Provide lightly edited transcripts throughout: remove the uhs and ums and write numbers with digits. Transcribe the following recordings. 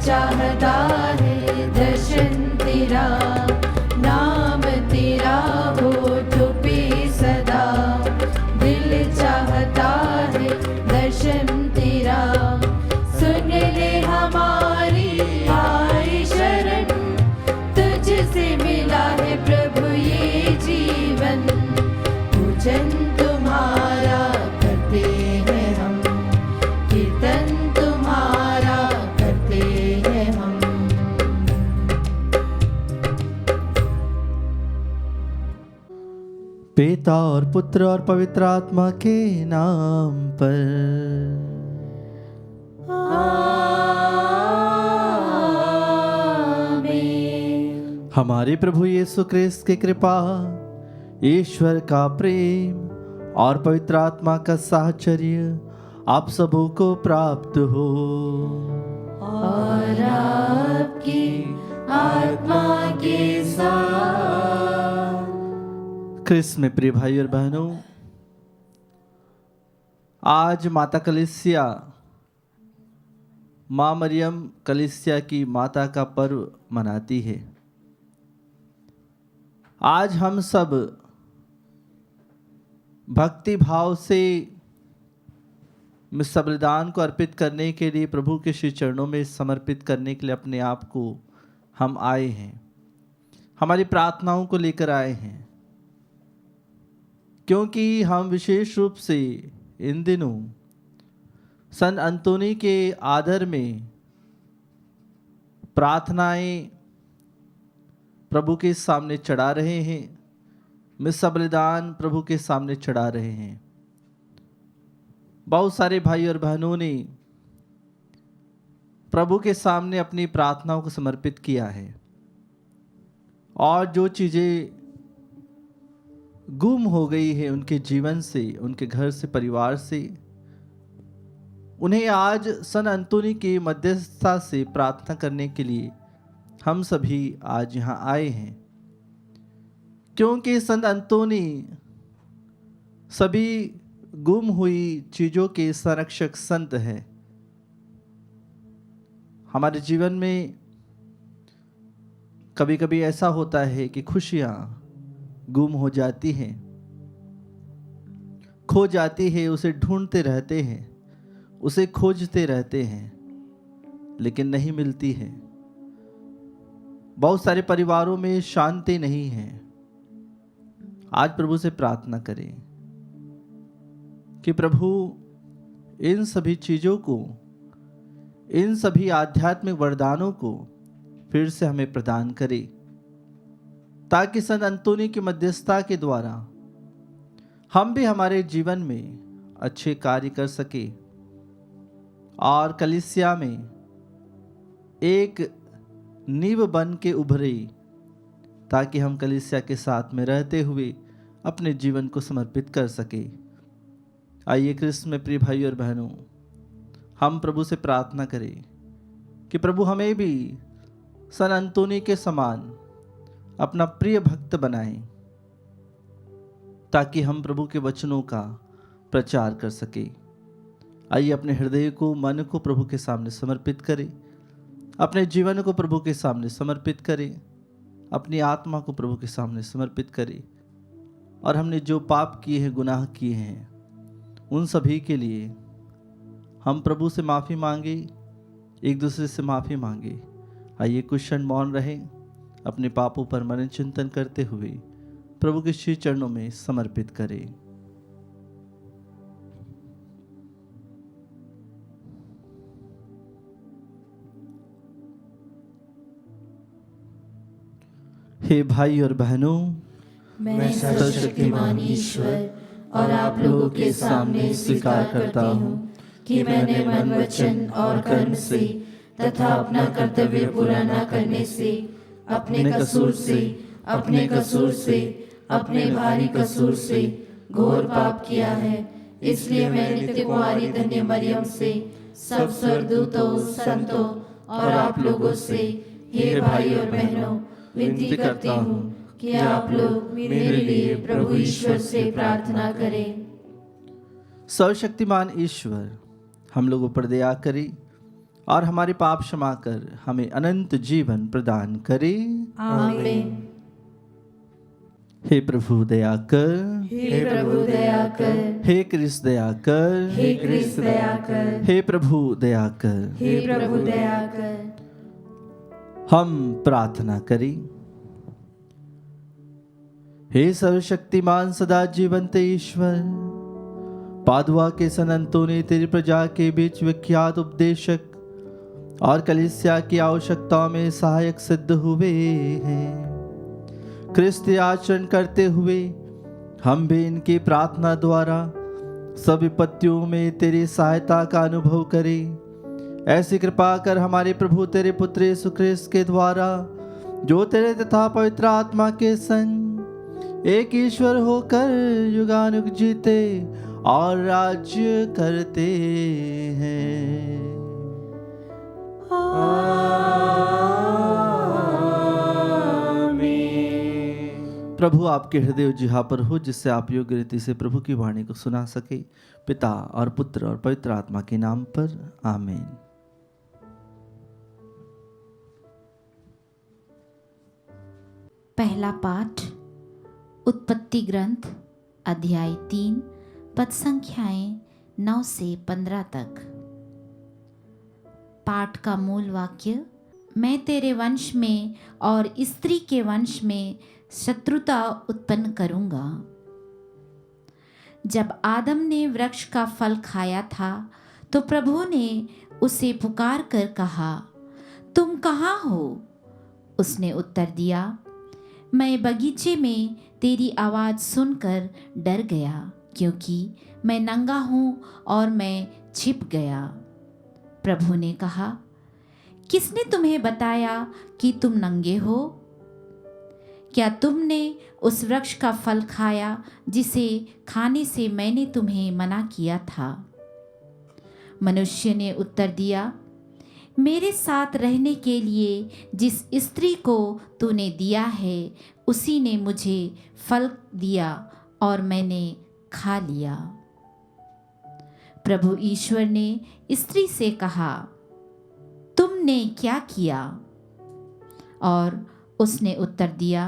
चाहता है दर्शन तेरा, नाम तेरा होठों पे सदा। दिल चाहता है दर्शन तेरा, सुन ले हमारी आए शरण। तुझसे मिला है प्रभु ये जीवन, पूजन तुम्हारा करते हैं हम, कीर्तन तुम्हारा करते हैं हम। पिता और पुत्र और पवित्र आत्मा के नाम पर। आमीन। हमारे प्रभु यीशु क्रिस्त की कृपा, ईश्वर का प्रेम और पवित्र आत्मा का साहचर्य आप सबों को प्राप्त हो। और आपकी आत्मा के साथ। क्रिस्त में प्रिय भाई और बहनों, आज माता कलीसिया, माँ मरियम कलीसिया की माता का पर्व मनाती है। आज हम सब भक्ति भाव से मिस्सा बलिदान को अर्पित करने के लिए, प्रभु के श्री चरणों में समर्पित करने के लिए अपने आप को हम आए हैं, हमारी प्रार्थनाओं को लेकर आए हैं, क्योंकि हम विशेष रूप से इन दिनों संत अंतोनी के आदर में प्रार्थनाएं प्रभु के सामने चढ़ा रहे हैं, मिस्सा बलिदान प्रभु के सामने चढ़ा रहे हैं। बहुत सारे भाई और बहनों ने प्रभु के सामने अपनी प्रार्थनाओं को समर्पित किया है, और जो चीज़ें गुम हो गई है उनके जीवन से, उनके घर से, परिवार से, उन्हें आज संत अंतोनी की मध्यस्थता से प्रार्थना करने के लिए हम सभी आज यहाँ आए हैं। क्योंकि संत अंतोनी सभी गुम हुई चीज़ों के संरक्षक संत हैं। हमारे जीवन में कभी कभी ऐसा होता है कि खुशियाँ गुम हो जाती हैं, खो जाती है, उसे ढूंढते रहते हैं, उसे खोजते रहते हैं, लेकिन नहीं मिलती है। बहुत सारे परिवारों में शांति नहीं है। आज प्रभु से प्रार्थना करें कि प्रभु इन सभी चीज़ों को, इन सभी आध्यात्मिक वरदानों को फिर से हमें प्रदान करे, ताकि संत अंतोनी की मध्यस्थता के द्वारा हम भी हमारे जीवन में अच्छे कार्य कर सके और कलीसिया में एक नींव बन के उभरे, ताकि हम कलीसिया के साथ में रहते हुए अपने जीवन को समर्पित कर सके। आइए क्रिस्त में प्रिय भाई और बहनों, हम प्रभु से प्रार्थना करें कि प्रभु हमें भी संत अंतोनी के समान अपना प्रिय भक्त बनाएं, ताकि हम प्रभु के वचनों का प्रचार कर सके। आइए अपने हृदय को, मन को प्रभु के सामने समर्पित करें, अपने जीवन को प्रभु के सामने समर्पित करें, अपनी आत्मा को प्रभु के सामने समर्पित करें, और हमने जो पाप किए हैं, गुनाह किए हैं, उन सभी के लिए हम प्रभु से माफ़ी मांगे, एक दूसरे से माफ़ी मांगे। आइए कुछ क्षण मौन रहें, अपने पापों पर मन चिंतन करते हुए प्रभु के श्री चरणों में समर्पित करें। हे भाई और बहनों, मैं सर्वशक्तिमान ईश्वर और आप लोगों के सामने स्वीकार करता हूँ कि मैंने मन, वचन और कर्म से तथा अपना कर्तव्य पूरा न करने से, अपने कसूर से, अपने भारी कसूर से घोर पाप किया है। इसलिए मैं नित्य कुमारी धन्य मरियम से, सब स्वर्गदूतों, संतों और आप लोगों से, हे भाई और बहनों, विनती करती हूँ कि आप लोग मेरे लिए प्रभु ईश्वर से प्रार्थना करें। सर्वशक्तिमान ईश्वर हम लोगों पर दया करे और हमारे पाप क्षमा कर हमें अनंत जीवन प्रदान करे। आमीन। हे प्रभु दया कर, हे प्रभु दया कर, हे क्रिस्त दया कर, हे क्रिस्त दया कर, हे प्रभु दया कर। हे प्रभु दया कर। हम प्रार्थना करें। हे सर्वशक्तिमान सदा जीवंत ईश्वर, पादुआ के संतों ने तेरी प्रजा के बीच विख्यात उपदेशक और कलीसिया की आवश्यकताओं में सहायक सिद्ध हुए हैं। क्रिस्ती आचरण करते हुए हम भी इनकी प्रार्थना द्वारा सब विपत्तियों में तेरी सहायता का अनुभव करें। ऐसी कृपा कर हमारे प्रभु तेरे पुत्र यीशु ख्रिस्त के द्वारा, जो तेरे तथा पवित्र आत्मा के संग एक ईश्वर होकर युगानुग जीते और राज्य करते हैं। प्रभु आपके हृदय जिहा पर हो, जिससे आप योग्य रीति से प्रभु की वाणी को सुना सके। पिता और पुत्र और पवित्र आत्मा के नाम पर आमीन। पहला पाठ उत्पत्ति ग्रंथ अध्याय 3 पद संख्याएं 9 से 15 तक। पाठ का मूल वाक्य, मैं तेरे वंश में और स्त्री के वंश में शत्रुता उत्पन्न करूंगा। जब आदम ने वृक्ष का फल खाया था तो प्रभु ने उसे पुकार कर कहा, तुम कहाँ हो? उसने उत्तर दिया, मैं बगीचे में तेरी आवाज़ सुनकर डर गया, क्योंकि मैं नंगा हूँ और मैं छिप गया। प्रभु ने कहा, किसने तुम्हें बताया कि तुम नंगे हो? क्या तुमने उस वृक्ष का फल खाया जिसे खाने से मैंने तुम्हें मना किया था? मनुष्य ने उत्तर दिया, मेरे साथ रहने के लिए जिस स्त्री को तूने दिया है उसी ने मुझे फल दिया और मैंने खा लिया। प्रभु ईश्वर ने स्त्री से कहा, तुमने क्या किया? और उसने उत्तर दिया,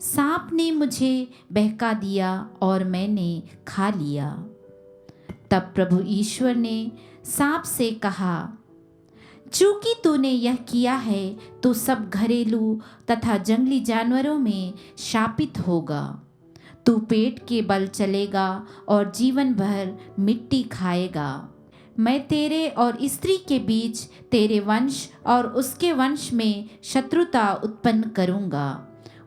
सांप ने मुझे बहका दिया और मैंने खा लिया। तब प्रभु ईश्वर ने सांप से कहा, चूंकि तूने यह किया है तो सब घरेलू तथा जंगली जानवरों में शापित होगा। तू पेट के बल चलेगा और जीवन भर मिट्टी खाएगा। मैं तेरे और स्त्री के बीच तेरे वंश और उसके वंश में शत्रुता उत्पन्न करूंगा।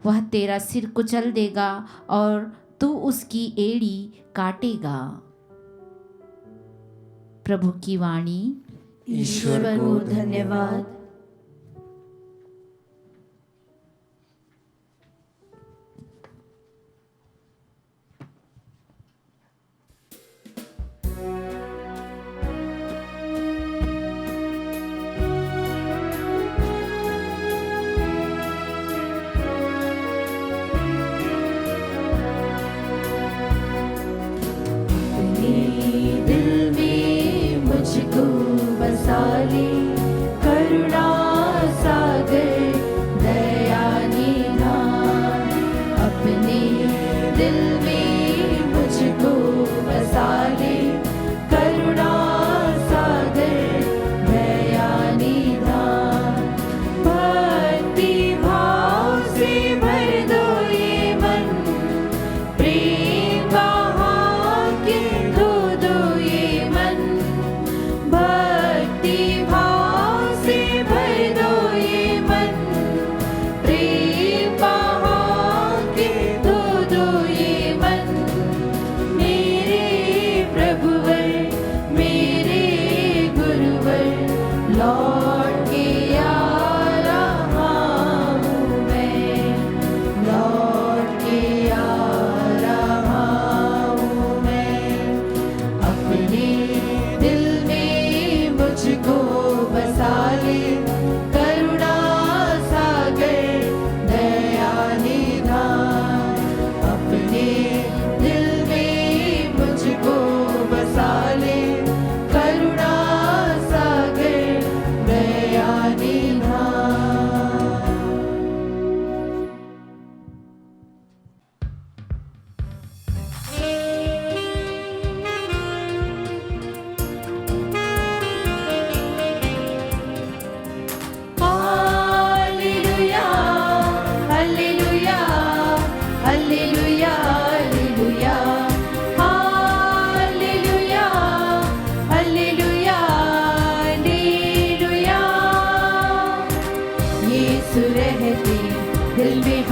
वह तेरा सिर कुचल देगा और तू उसकी एड़ी काटेगा। प्रभु की वाणी। ईश्वर को धन्यवाद। दिल में मुझको बसा ले, करुणा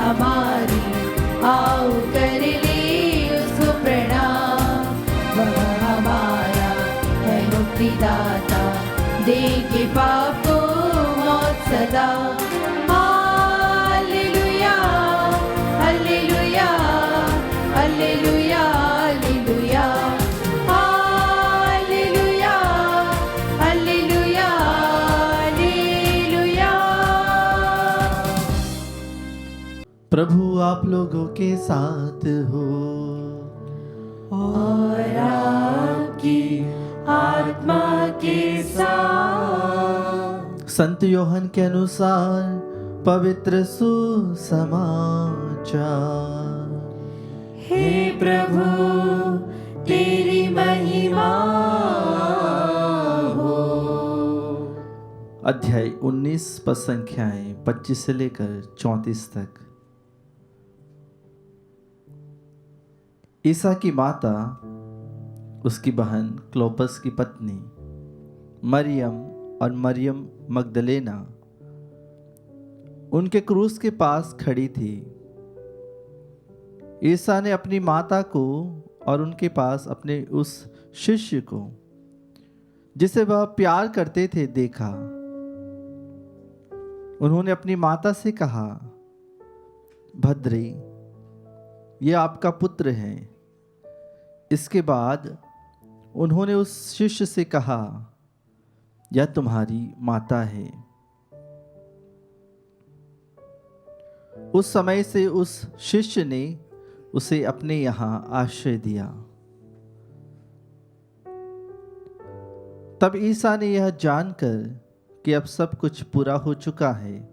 हमारी, आओ कर ले उसको प्रणाम। वह हमारा है मुक्तिदाता, दे के पाप को मौत सदा। Hallelujah hallelujah hallelujah hallelujah hallelujah hallelujah hallelujah. प्रभु आप लोगों के साथ हो और आपकी आत्मा के साथ। संत योहन के अनुसार पवित्र सुसमाचार। हे प्रभु तेरी महिमा हो। अध्याय 19 पद संख्याएं 25 से लेकर 34 तक। ईसा की माता, उसकी बहन क्लोपस की पत्नी मरियम और मरियम मगदलेना उनके क्रूस के पास खड़ी थी। ईसा ने अपनी माता को और उनके पास अपने उस शिष्य को जिसे वह प्यार करते थे देखा। उन्होंने अपनी माता से कहा, भद्री, यह आपका पुत्र है। इसके बाद उन्होंने उस शिष्य से कहा, यह तुम्हारी माता है। उस समय से उस शिष्य ने उसे अपने यहां आश्रय दिया। तब ईसा ने यह जानकर कि अब सब कुछ पूरा हो चुका है,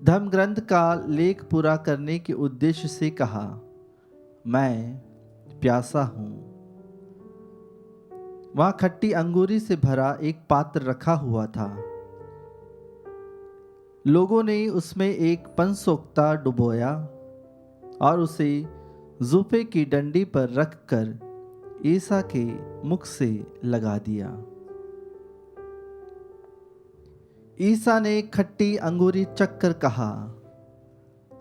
धर्म ग्रंथ का लेख पूरा करने के उद्देश्य से कहा, मैं प्यासा हूं। वहां खट्टी अंगूरी से भरा एक पात्र रखा हुआ था। लोगों ने उसमें एक पंसोक्ता डुबोया और उसे जूफे की डंडी पर रखकर ईसा के मुख से लगा दिया। ईसा ने खट्टी अंगूरी चखकर कहा,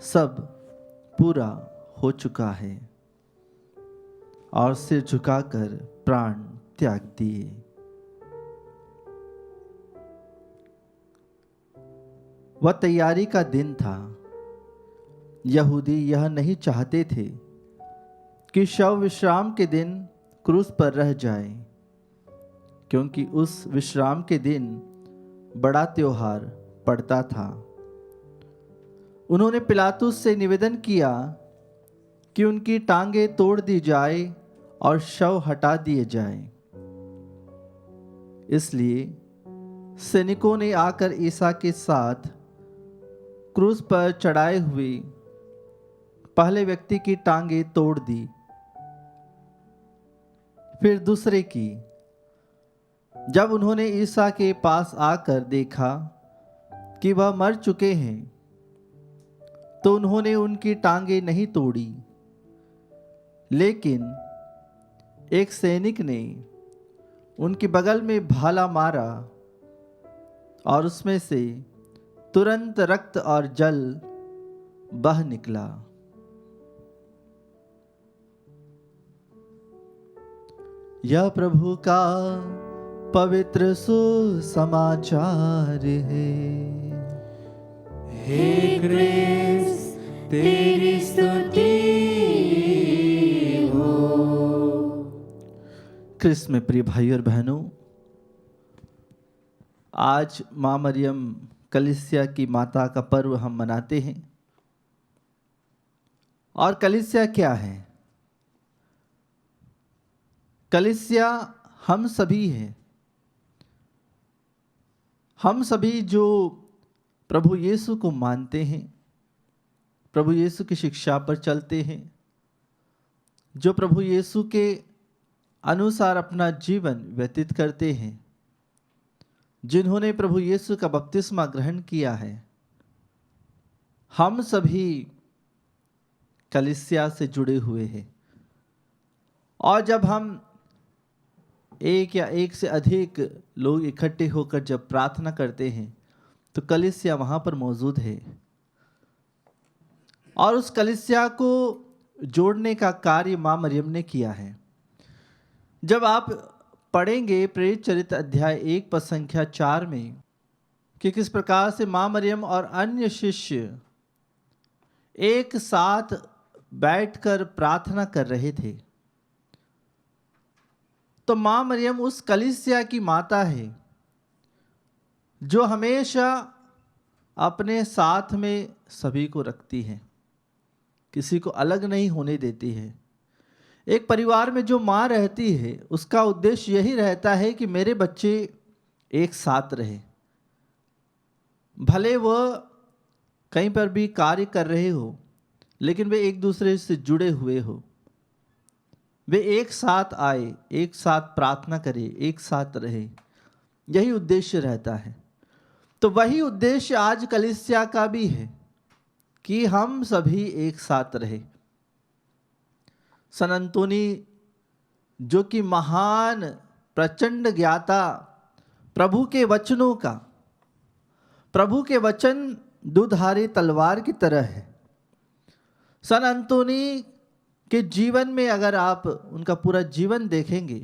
सब पूरा हो चुका है, और सिर झुकाकर प्राण त्याग दिए। वह तैयारी का दिन था। यहूदी यह नहीं चाहते थे कि शव विश्राम के दिन क्रूस पर रह जाए, क्योंकि उस विश्राम के दिन बड़ा त्योहार पड़ता था। उन्होंने पिलातुस से निवेदन किया कि उनकी टांगें तोड़ दी जाए और शव हटा दिए जाए। इसलिए सैनिकों ने आकर ईसा के साथ क्रूस पर चढ़ाए हुए पहले व्यक्ति की टांगें तोड़ दी, फिर दूसरे की। जब उन्होंने ईसा के पास आकर देखा कि वह मर चुके हैं, तो उन्होंने उनकी टांगें नहीं तोड़ी, लेकिन एक सैनिक ने उनके बगल में भाला मारा और उसमें से तुरंत रक्त और जल बह निकला। यह प्रभु का पवित्र सुसमाचार है। हे क्रिस्त तेरी स्तुति हो। क्रिस्त में प्रिय भाई और बहनों, आज माँ मरियम कलीसिया की माता का पर्व हम मनाते हैं। और कलीसिया क्या है? कलीसिया हम सभी हैं। हम सभी जो प्रभु यीशु को मानते हैं, प्रभु यीशु की शिक्षा पर चलते हैं, जो प्रभु यीशु के अनुसार अपना जीवन व्यतीत करते हैं, जिन्होंने प्रभु यीशु का बपतिस्मा ग्रहण किया है, हम सभी कलीसिया से जुड़े हुए हैं। और जब हम एक या एक से अधिक लोग इकट्ठे होकर जब प्रार्थना करते हैं, तो कलीसिया वहाँ पर मौजूद है। और उस कलीसिया को जोड़ने का कार्य माँ मरियम ने किया है। जब आप पढ़ेंगे प्रेरित चरित्र अध्याय 1 पद संख्या 4 में कि किस प्रकार से माँ मरियम और अन्य शिष्य एक साथ बैठकर प्रार्थना कर रहे थे, तो माँ मरियम उस कलीसिया की माता है जो हमेशा अपने साथ में सभी को रखती है, किसी को अलग नहीं होने देती है। एक परिवार में जो माँ रहती है उसका उद्देश्य यही रहता है कि मेरे बच्चे एक साथ रहे, भले वह कहीं पर भी कार्य कर रहे हो लेकिन वे एक दूसरे से जुड़े हुए हो, वे एक साथ आए, एक साथ प्रार्थना करें, एक साथ रहे, यही उद्देश्य रहता है। तो वही उद्देश्य आज कलीसिया का भी है कि हम सभी एक साथ रहे। सन अंतोनी जो कि महान प्रचंड ज्ञाता प्रभु के वचनों का, प्रभु के वचन दुधारी तलवार की तरह है। सन अंतोनी के जीवन में अगर आप उनका पूरा जीवन देखेंगे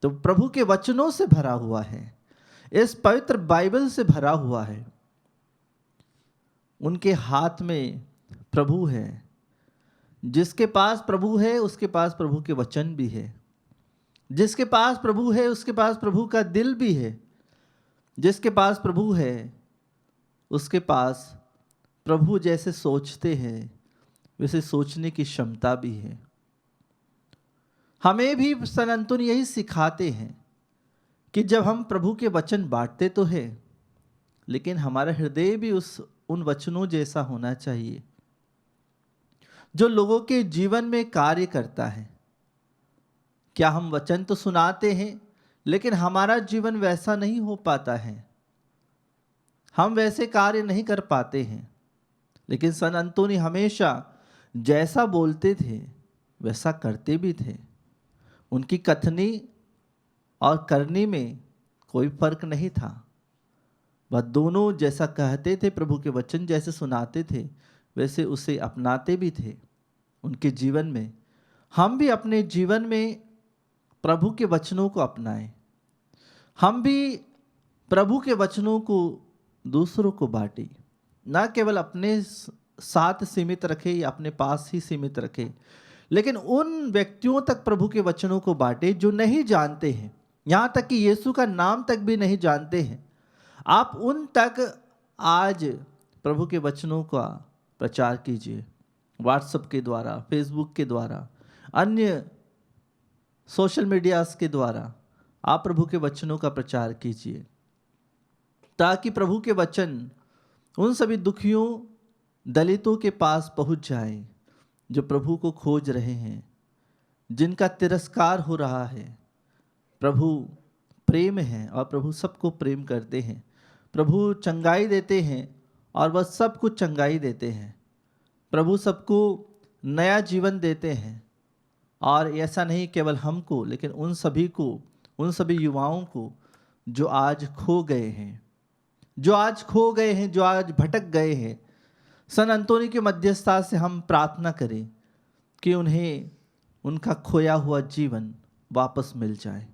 तो प्रभु के वचनों से भरा हुआ है, इस पवित्र बाइबल से भरा हुआ है। उनके हाथ में प्रभु है, जिसके पास प्रभु है उसके पास प्रभु के वचन भी है, जिसके पास प्रभु है उसके पास प्रभु का दिल भी है, जिसके पास प्रभु है उसके पास प्रभु जैसे सोचते हैं वैसे सोचने की क्षमता भी है। हमें भी सन अंतोनी यही सिखाते हैं कि जब हम प्रभु के वचन बांटते तो है, लेकिन हमारा हृदय भी उन वचनों जैसा होना चाहिए जो लोगों के जीवन में कार्य करता है। क्या हम वचन तो सुनाते हैं लेकिन हमारा जीवन वैसा नहीं हो पाता है, हम वैसे कार्य नहीं कर पाते हैं। लेकिन सन अंतोनी हमेशा जैसा बोलते थे वैसा करते भी थे। उनकी कथनी और करनी में कोई फर्क नहीं था, वह दोनों जैसा कहते थे, प्रभु के वचन जैसे सुनाते थे वैसे उसे अपनाते भी थे उनके जीवन में। हम भी अपने जीवन में प्रभु के वचनों को अपनाएं, हम भी प्रभु के वचनों को दूसरों को बांटें, न केवल अपने साथ सीमित रखे या अपने पास ही सीमित रखे, लेकिन उन व्यक्तियों तक प्रभु के वचनों को बांटे जो नहीं जानते हैं, यहाँ तक कि यीशु का नाम तक भी नहीं जानते हैं। आप उन तक आज प्रभु के वचनों का प्रचार कीजिए, व्हाट्सएप के द्वारा, फेसबुक के द्वारा, अन्य सोशल मीडियाज के द्वारा आप प्रभु के वचनों का प्रचार कीजिए, ताकि प्रभु के वचन उन सभी दुखियों दलितों के पास पहुंच जाए जो प्रभु को खोज रहे हैं, जिनका तिरस्कार हो रहा है। प्रभु प्रेम है और प्रभु सबको प्रेम करते हैं। प्रभु चंगाई देते हैं और वह सबको चंगाई देते हैं। प्रभु सबको नया जीवन देते हैं, और ऐसा नहीं केवल हमको लेकिन उन सभी को, उन सभी युवाओं को जो आज खो गए हैं, जो आज भटक गए हैं। सन अंतोनी के मध्यस्थता से हम प्रार्थना करें कि उन्हें उनका खोया हुआ जीवन वापस मिल जाए।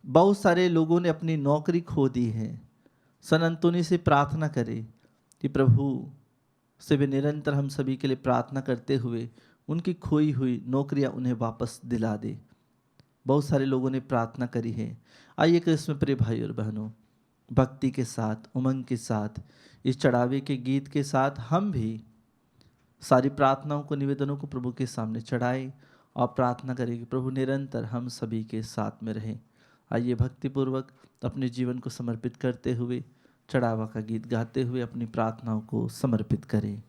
बहुत सारे लोगों ने अपनी नौकरी खो दी है। सन अंतोनी से प्रार्थना करें कि प्रभु से भी निरंतर हम सभी के लिए प्रार्थना करते हुए उनकी खोई हुई नौकरियां उन्हें वापस दिला दे। बहुत सारे लोगों ने प्रार्थना करी है। आइए क्रिस्म प्रिय भाई और बहनों, भक्ति के साथ, उमंग के साथ, इस चढ़ावे के गीत के साथ हम भी सारी प्रार्थनाओं को, निवेदनों को प्रभु के सामने चढ़ाएं और प्रार्थना करें कि प्रभु निरंतर हम सभी के साथ में रहें। आइए भक्तिपूर्वक अपने जीवन को समर्पित करते हुए, चढ़ावा का गीत गाते हुए अपनी प्रार्थनाओं को समर्पित करें।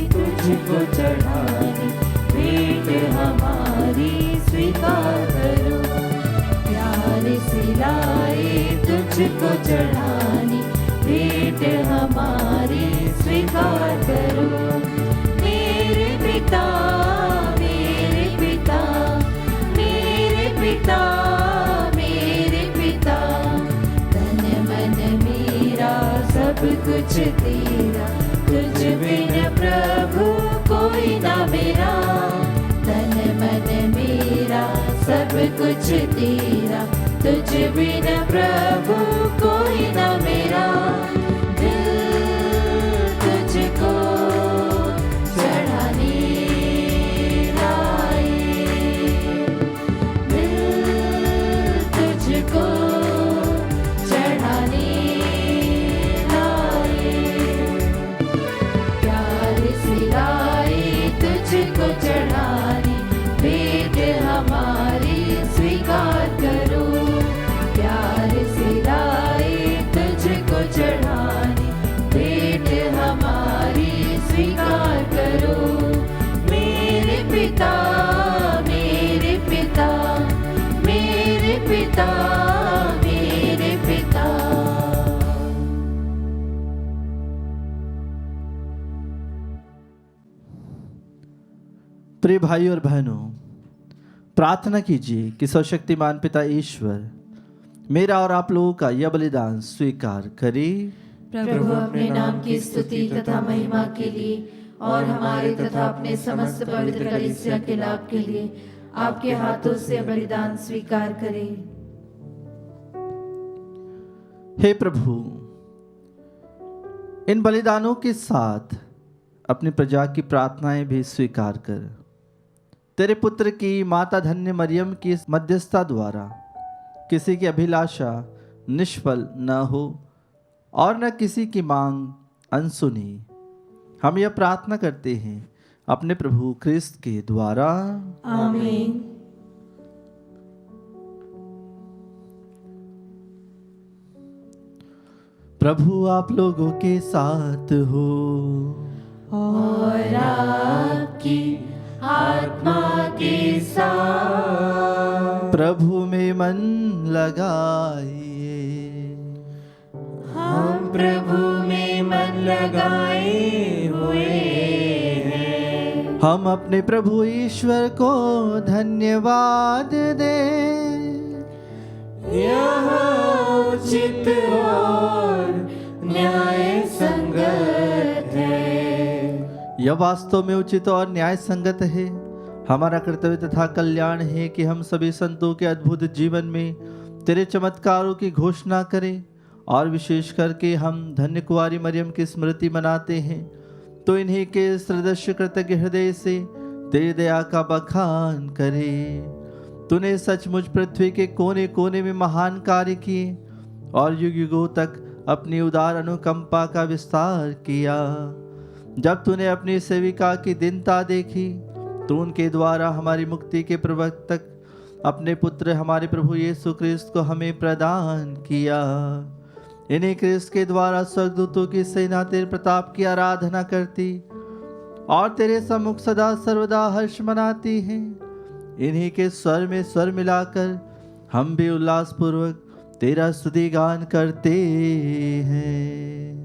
तुझको चढ़ानी भेंट हमारी स्वीकार करो, तुझको चढ़ानी भेंट हमारी स्वीकार करो। मेरे पिता मेरे पिता मेरे पिता मेरे पिता, तन मन मेरा सब कुछ तेरा, तुझ बिन प्रभु कोई ना मेरा। तन मन मेरा सब कुछ तेरा, तुझ बिन प्रभु कोई ना मेरा। दिल तुझको चढ़ाने लाए, दिल तुझको चढ़ाने लाए, प्यार से लाए तुझको चढ़ाने भेंट हमारी स्वीकार करो। प्यार से लाए तुझको चढ़ाने भेंट हमारी स्वीकार करो। मेरे पिता मेरे पिता मेरे पिता मेरे पिता। प्रिय भाई और बहनों, प्रार्थना कीजिए कि सर्वशक्तिमान पिता ईश्वर मेरा और आप लोगों का यह बलिदान स्वीकार करे। प्रभु अपने नाम की स्तुति तथा महिमा के लिए और हमारे तथा अपने समस्त पवित्र कलीसिया के लाभ के लिए आपके हाथों से बलिदान स्वीकार करें। हे प्रभु, इन बलिदानों के साथ अपनी प्रजा की प्रार्थनाएं भी स्वीकार कर तेरे पुत्र की माता धन्य मरियम की मध्यस्थता द्वारा किसी की अभिलाषा निष्फल न हो और न किसी की मांग अनसुनी। हम यह प्रार्थना करते हैं अपने प्रभु क्रिस्त के द्वारा। आमीन। प्रभु आप लोगों के साथ हो और आपकी आत्मा के साथ। प्रभु में मन लगाइए। हम प्रभु में मन लगाए हुए हैं। हम अपने प्रभु ईश्वर को धन्यवाद दें। यह उचित और न्याय संगत है। यह वास्तव में उचित और न्याय संगत है। हमारा कर्तव्य तथा कल्याण है कि हम सभी संतों के अद्भुत जीवन में तेरे चमत्कारों की घोषणा करें और विशेष करके हम धन्य कुंवारी मरियम की स्मृति मनाते हैं, तो इन्हीं के सदृश कृतज्ञ हृदय से तेरी दया का बखान करें। तूने सचमुच पृथ्वी के कोने कोने में महान कार्य किए और युग युगों तक अपनी उदार अनुकंपा का विस्तार किया। जब तूने अपनी सेविका की दीनता देखी तो उनके द्वारा हमारी मुक्ति के प्रवर्तक अपने पुत्र हमारे प्रभु यीशु क्रिस्त को हमें प्रदान किया। इन्हीं क्रिस्त के द्वारा स्वर्गदूतों की सेना तेरे प्रताप की आराधना करती और तेरे सम्मुख सदा सर्वदा हर्ष मनाती है। इन्हीं के स्वर में स्वर मिलाकर हम भी उल्लास पूर्वक तेरा स्तुति गान करते हैं।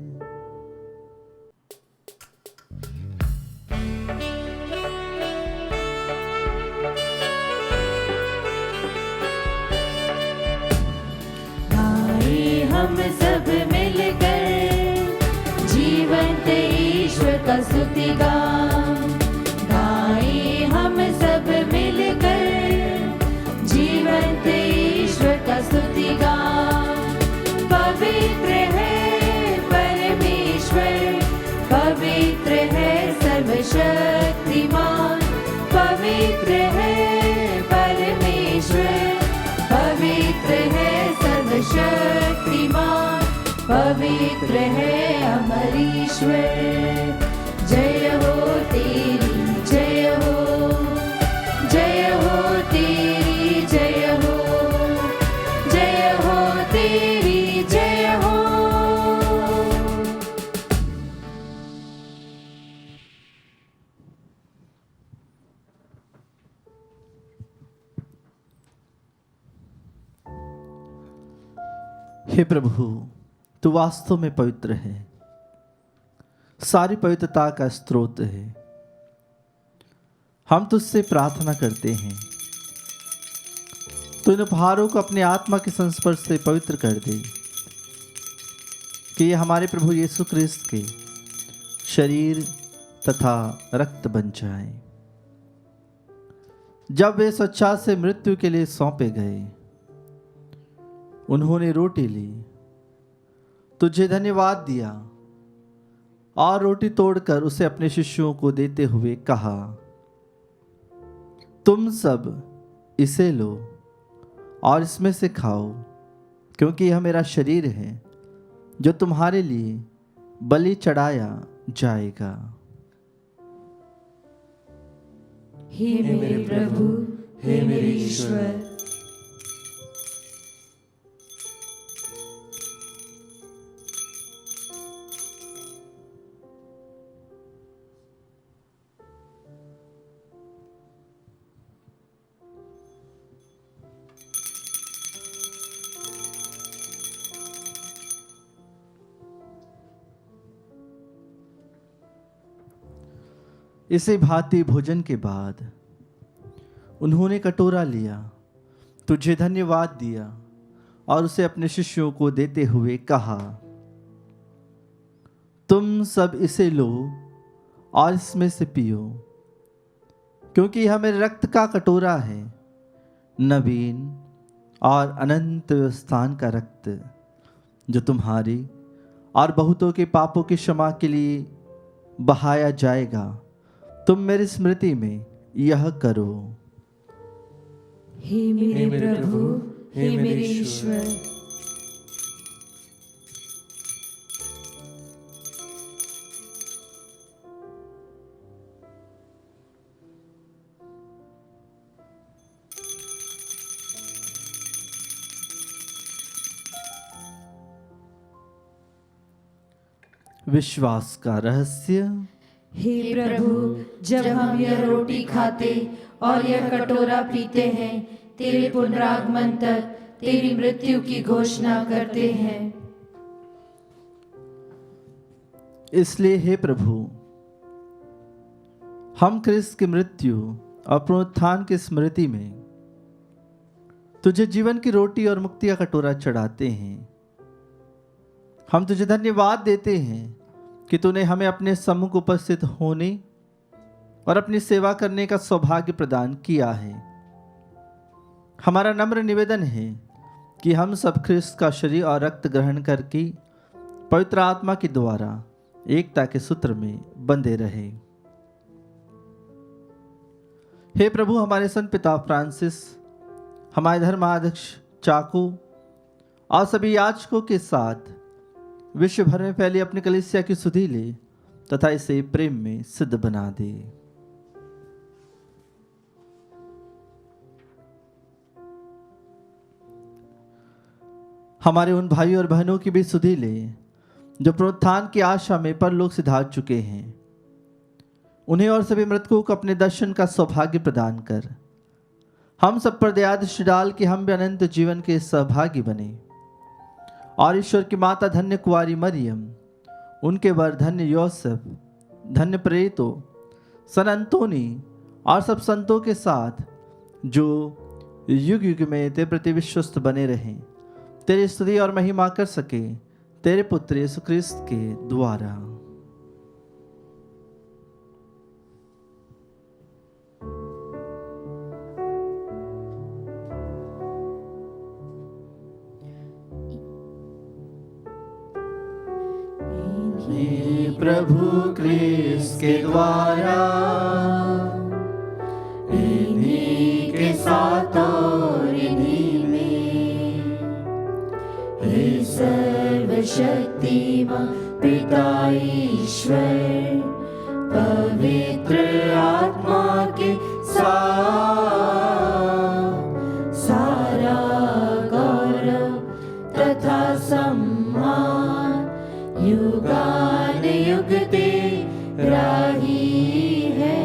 हम सब मिलकर जीवंत ईश्वर का स्तुति गान गाएं। हम सब मिलकर जीवंत ईश्वर का स्तुति गान। पवित्र है परमेश्वर, पवित्र है सर्वशक्तिमान। पवित्र है परमेश्वर, पवित्र है सर्वशक्तिमान। पवित्र है अमर ईश्वर। जय हो तेरी जय हो, जय हो तेरी जय हो, जय हो तेरी जय हो। हे प्रभु, तू वास्तव में पवित्र है, सारी पवित्रता का स्रोत है। हम तुझसे प्रार्थना करते हैं, तो इन उपहारों को अपने आत्मा के संस्पर्श से पवित्र कर दे, कि ये हमारे प्रभु यीशु क्रिस्त के शरीर तथा रक्त बन जाए। जब वे स्वेच्छा से मृत्यु के लिए सौंपे गए, उन्होंने रोटी ली, तुझे धन्यवाद दिया और रोटी तोड़कर उसे अपने शिष्यों को देते हुए कहा, तुम सब इसे लो और इसमें से खाओ, क्योंकि यह मेरा शरीर है जो तुम्हारे लिए बलि चढ़ाया जाएगा। हे मेरे प्रभु, हे मेरे ईश्वर, इसी भांति भोजन के बाद उन्होंने कटोरा लिया, तुझे धन्यवाद दिया और उसे अपने शिष्यों को देते हुए कहा, तुम सब इसे लो और इसमें से पियो, क्योंकि यह मेरे रक्त का कटोरा है, नवीन और अनंत स्थान का रक्त, जो तुम्हारी और बहुतों के पापों की क्षमा के लिए बहाया जाएगा। तुम मेरी स्मृति में यह करो। हे मेरे प्रभु, हे मेरे ईश्वर, विश्वास का रहस्य। हे प्रभु, जब हम यह रोटी खाते और यह कटोरा पीते हैं, तेरे पुनरागमन तक तेरी मृत्यु की घोषणा करते हैं। इसलिए हे प्रभु, हम क्रिस्त की मृत्यु और पुनरुत्थान की स्मृति में तुझे जीवन की रोटी और मुक्ति का कटोरा चढ़ाते हैं। हम तुझे धन्यवाद देते हैं कि तूने हमें अपने सम्मुख उपस्थित होने और अपनी सेवा करने का सौभाग्य प्रदान किया है। हमारा नम्र निवेदन है कि हम सब ख्रिस्त का शरीर और रक्त ग्रहण करके पवित्र आत्मा के द्वारा एकता के सूत्र में बंधे रहे। हे प्रभु, हमारे संत पिता फ्रांसिस, हमारे धर्माध्यक्ष चाको और सभी याजकों के साथ विश्व भर में फैली अपनी कलीसिया की सुधि ले तथा इसे प्रेम में सिद्ध बना दे। हमारे उन भाइयों और बहनों की भी सुधि ले जो पुनरुत्थान की आशा में परलोक सिधार चुके हैं। उन्हें और सभी मृतकों को अपने दर्शन का सौभाग्य प्रदान कर हम सब पर दया दृष्टि डाल कि हम भी अनंत जीवन के सहभागी बने। और ईश्वर की माता धन्य कुंवारी मरियम, उनके वर धन्य योसेफ, धन्य प्रेरितों, सन अंतोनी और सब संतों के साथ जो युग युग में तेरे प्रति विश्वस्त बने रहें, तेरी स्तुति और महिमा कर सके तेरे पुत्र यीशु क्रिस्त के द्वारा। प्रभु क्रिस्त के द्वारा, इन्हीं के साथ और इन्हीं में, हे सर्वशक्तिमान पिता ईश्वर, पवित्र आत्मा के साथ सारा गौरव तथा सम्मान युगान युग तेरा ही है।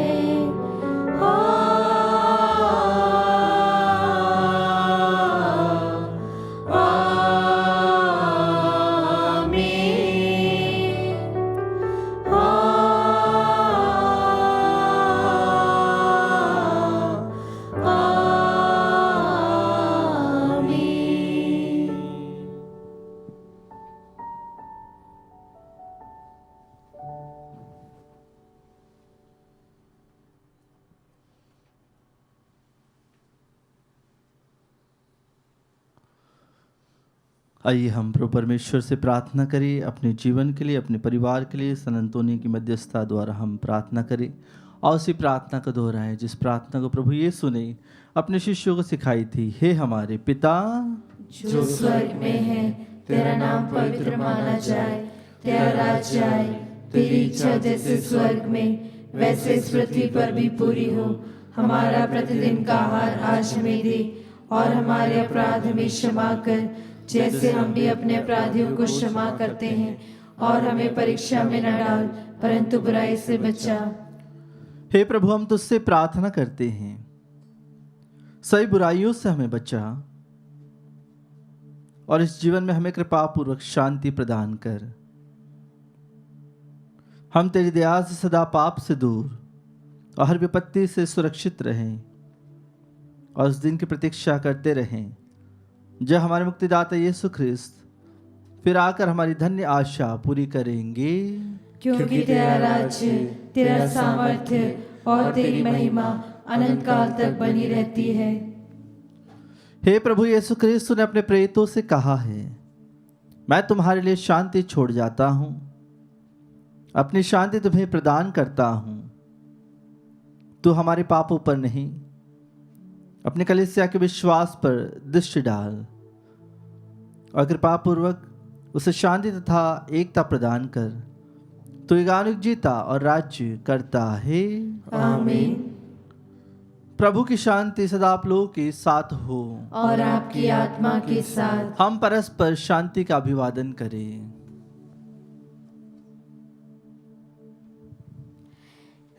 आइए हम प्रभु परमेश्वर से प्रार्थना करें अपने जीवन के लिए, अपने परिवार के लिए। सन अंतोनी की मध्यस्थता द्वारा हम प्रार्थना करें और उसी प्रार्थना को दोहराएं जिस प्रार्थना को प्रभु यीशु ने अपने शिष्यों को सिखाई थी। हे हमारे पिता जो स्वर्ग में है, तेरा नाम पवित्र माना जाए, तेरा राज्य आए, तेरी इच्छा जैसे स्वर्ग में वैसे इस पृथ्वी पर भी पूरी हो। हमारा प्रतिदिन का आहार आज हमें दे, और हमारे अपराध हमें क्षमा कर जैसे हम भी अपने अपराधियों को क्षमा करते हैं, और हमें परीक्षा में न डाल परंतु बुराई से बचा। हे प्रभु, हम तुझसे प्रार्थना करते हैं, सभी बुराइयों से हमें बचा और इस जीवन में हमें कृपा पूर्वक शांति प्रदान कर। हम तेरी दया से सदा पाप से दूर और हर विपत्ति से सुरक्षित रहें और उस दिन की प्रतीक्षा करते रहें जब हमारे मुक्तिदाता यीशु ख्रिस्त फिर आकर हमारी धन्य आशा पूरी करेंगे। क्योंकि तेरा राज्य, तेरा सामर्थ्य और तेरी महिमा अनंत काल तक बनी रहती है। हे प्रभु यीशु ख्रिस्त ने अपने प्रेरितों से कहा है, मैं तुम्हारे लिए शांति छोड़ जाता हूं, अपनी शांति तुम्हें प्रदान करता हूं। तू हमारे पापों पर नहीं, अपने कलीसिया के विश्वास पर दृष्टि डाल और कृपा पूर्वक उसे शांति तथा एकता प्रदान कर। तू युगानुग जीता और राज्य करता है। आमीन। प्रभु की शांति सदा आप लोगों के साथ हो और आपकी आत्मा के साथ। हम परस्पर शांति का अभिवादन करें।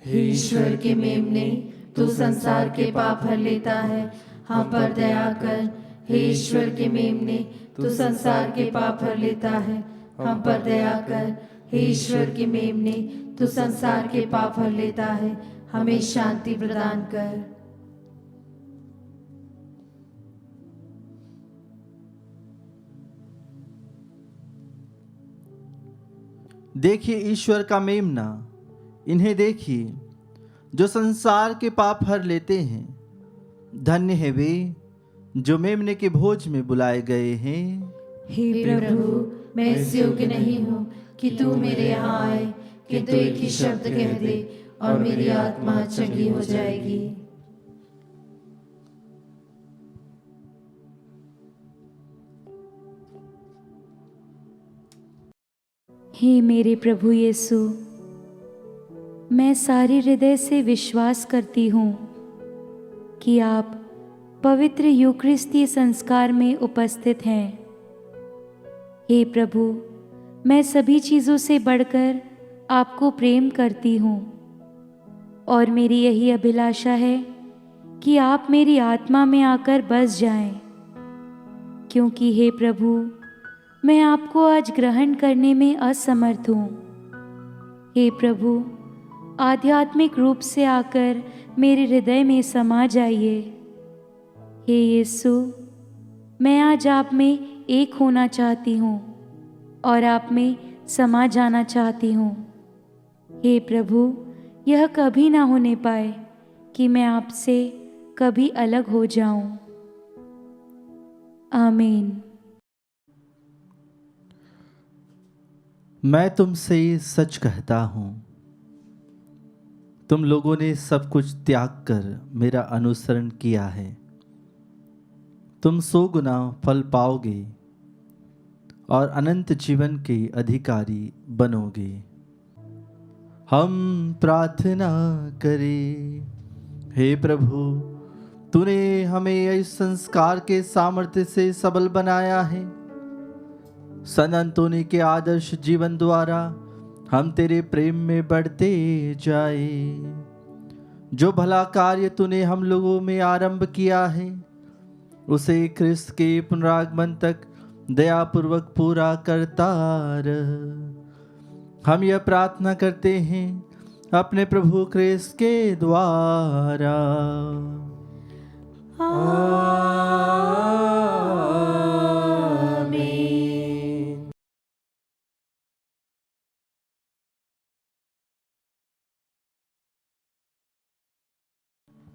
हे ईश्वर के मेमने, तू संसार के पाप हर लेता है, हम पर दया कर। हे ईश्वर के मेमने, तू संसार के पाप हर लेता है, हम पर दया कर। हे ईश्वर के मेमने, तू संसार के पाप हर लेता है, हमें शांति प्रदान कर। देखिए ईश्वर का मेमना, इन्हें देखिए जो संसार के पाप हर लेते हैं। धन्य है वे जो मेमने के भोज में बुलाए गए हैं। हे प्रभु, मैं इस योग्य नहीं हूँ कि तू मेरे यहाँ आए, किंतु एक ही शब्द कह दे और मेरी आत्मा चंगी हो जाएगी। हे मेरे प्रभु यीशु, मैं सारे हृदय से विश्वास करती हूँ कि आप पवित्र यूकरिस्तीय संस्कार में उपस्थित हैं। हे प्रभु, मैं सभी चीज़ों से बढ़कर आपको प्रेम करती हूँ और मेरी यही अभिलाषा है कि आप मेरी आत्मा में आकर बस जाएं, क्योंकि हे प्रभु, मैं आपको आज ग्रहण करने में असमर्थ हूँ। हे प्रभु, आध्यात्मिक रूप से आकर मेरे हृदय में समा जाइए। हे यीशु, मैं आज आप में एक होना चाहती हूँ और आप में समा जाना चाहती हूँ। हे प्रभु, यह कभी ना होने पाए कि मैं आपसे कभी अलग हो जाऊं। आमीन। मैं तुमसे सच कहता हूँ, तुम लोगों ने सब कुछ त्याग कर मेरा अनुसरण किया है, तुम 100 गुना फल पाओगे और अनंत जीवन के अधिकारी बनोगे। हम प्रार्थना करें। हे प्रभु, तूने हमें इस संस्कार के सामर्थ्य से सबल बनाया है। सन अंतोनी के आदर्श जीवन द्वारा हम तेरे प्रेम में बढ़ते जाए। जो भला कार्य तूने हम लोगों में आरंभ किया है, उसे ख्रिस्त के पुनरागमन तक दयापूर्वक पूरा करता रह। हम यह प्रार्थना करते हैं अपने प्रभु ख्रिस्त के द्वारा। आमीन।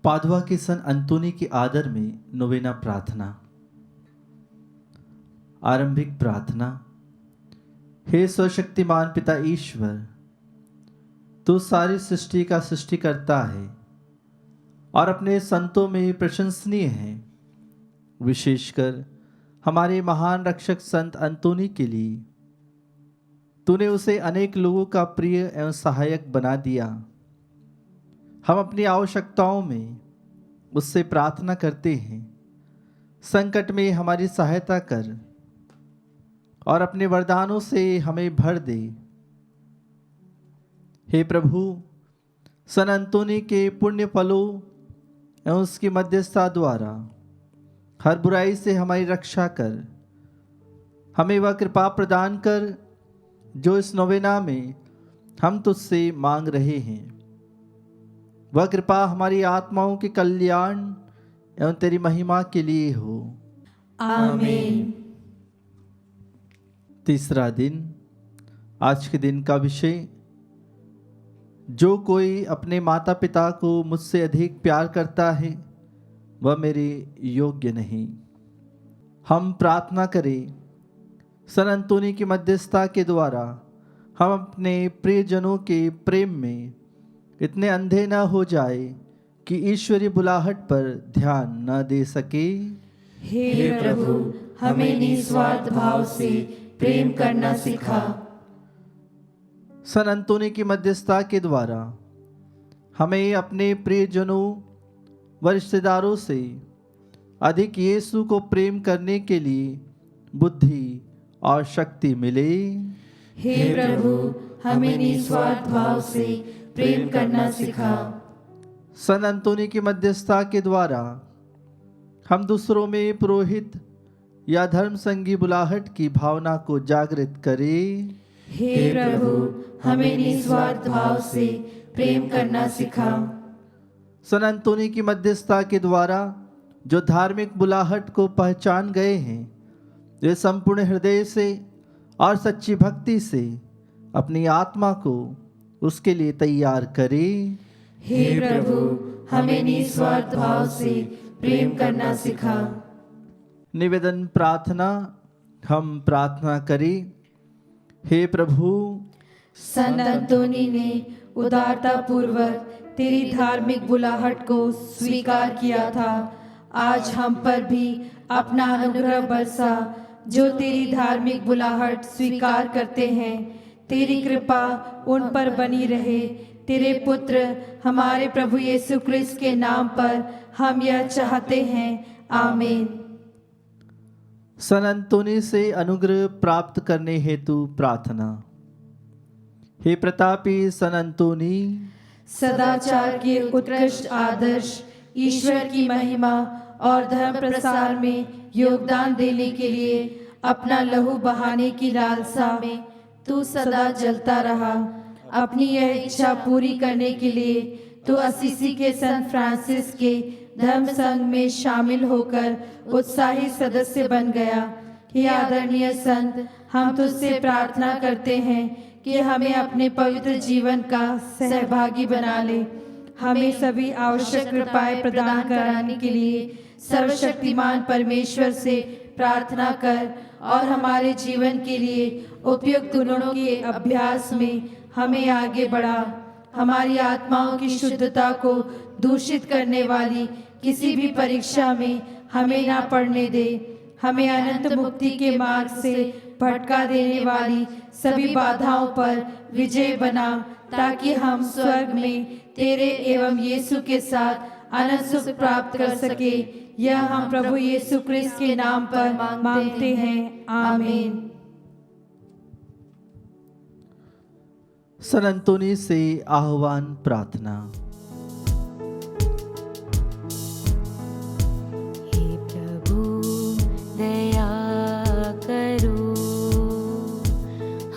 पादुआ के सन अंतोनी के आदर में नोवेना प्रार्थना। आरंभिक प्रार्थना। हे सर्वशक्तिमान पिता ईश्वर, तू सारी सृष्टि का सृष्टिकर्ता है और अपने संतों में प्रशंसनीय है। विशेषकर हमारे महान रक्षक संत अंतोनी के लिए तूने उसे अनेक लोगों का प्रिय एवं सहायक बना दिया। हम अपनी आवश्यकताओं में उससे प्रार्थना करते हैं, संकट में हमारी सहायता कर और अपने वरदानों से हमें भर दे। हे प्रभु, सन अंतोनी के पुण्य फलों एवं उसकी मध्यस्थता द्वारा हर बुराई से हमारी रक्षा कर। हमें वह कृपा प्रदान कर जो इस नोवेना में हम तुझसे मांग रहे हैं। वह कृपा हमारी आत्माओं के कल्याण एवं तेरी महिमा के लिए हो। आमीन। तीसरा दिन। आज के दिन का विषय, जो कोई अपने माता पिता को मुझसे अधिक प्यार करता है वह मेरे योग्य नहीं। हम प्रार्थना करें, सन अंतोनी की मध्यस्थता के द्वारा हम अपने प्रियजनों के प्रेम में इतने अंधे न हो जाए कि ईश्वरीय बुलाहट पर ध्यान न दे सके। हे प्रभु, हमें निस्वार्थ भाव से प्रेम करना सिखा। सन अंतोनी की मध्यस्थता के द्वारा हमें अपने प्रियजनों व रिश्तेदारों से अधिक यीशु को प्रेम करने के लिए बुद्धि और शक्ति मिले। हे प्रभु, हमें निस्वार्थ भाव से प्रेम करना सिखा। सन अंतोनी की मध्यस्थता के द्वारा हम दूसरों में पुरोहित या धर्म संगी बुलाहट की भावना को जागृत करें। हे प्रभु, हमें निस्वार्थ भाव से प्रेम करना सिखा। सन अंतोनी की मध्यस्थता के द्वारा जो धार्मिक बुलाहट को पहचान गए हैं, वे संपूर्ण हृदय से और सच्ची भक्ति से अपनी आत्मा को उसके लिए तैयार करें। हे प्रभु, हमें निस्वार्थ भाव से प्रेम करना सिखा। निवेदन प्रार्थना। हम प्रार्थना करें। हे प्रभु, संत अंतोनी ने उदारता पूर्वक तेरी धार्मिक बुलाहट को स्वीकार किया था। आज हम पर भी अपना अनुग्रह बरसा, जो तेरी धार्मिक बुलाहट स्वीकार करते हैं। तेरी कृपा उन पर बनी रहे। तेरे पुत्र हमारे प्रभु यीशु क्रिस्त के नाम पर हम यह चाहते हैं। आमीन। सन अंतोनी से अनुग्रह प्राप्त करने हेतु प्रार्थना। हे प्रतापी सन अंतोनी, सदाचार के उत्कृष्ट आदर्श, ईश्वर की महिमा और धर्म प्रसार में योगदान देने के लिए अपना लहू बहाने की लालसा में तू सदा जलता रहा। अपनी यह इच्छा पूरी करने के लिए तू असीसी के संत फ्रांसिस के धर्म संघ में शामिल होकर उत्साही सदस्य बन गया। हे आदरणीय संत, हम तुझसे प्रार्थना करते हैं कि हमें अपने पवित्र जीवन का सहभागी बना ले। हमें सभी आवश्यक कृपाएं प्रदान कराने के लिए सर्वशक्तिमान परमेश्वर से प्रार्थना कर और हमारे जीवन के लिए उपयुक्त गुणों के अभ्यास में हमें आगे बढ़ा। हमारी आत्माओं की शुद्धता को दूषित करने वाली किसी भी परीक्षा में हमें ना पड़ने दे। हमें अनंत मुक्ति के मार्ग से भटका देने वाली सभी बाधाओं पर विजय बना, ताकि हम स्वर्ग में तेरे एवं यीशु के साथ अनंत सुख प्राप्त कर सके। यह हम प्रभु यीशु क्रिस्त के नाम पर मांगते हैं। आमीन। सन अंतोनी से आह्वान प्रार्थना। हे प्रभु दया करो,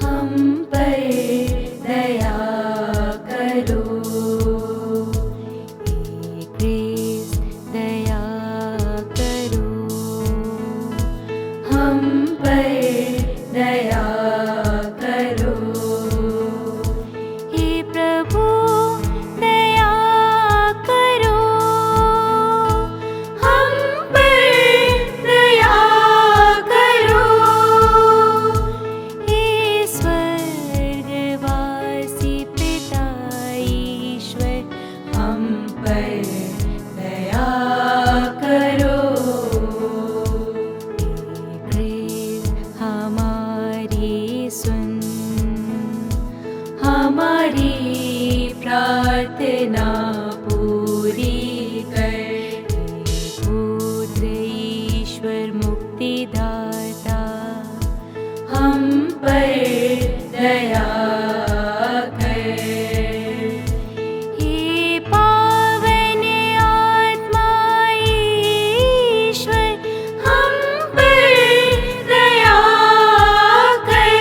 हम पर दया करो। हे क्रिस्त दया करो, हम पर दया करो। हे प्रभु दया सुन, हमारी प्रार्थना पूरी कर। पुत्र ईश्वर मुक्तिदाता, हम पर दया कर। हे पावन आत्मा ईश्वर, हम पर दया कर।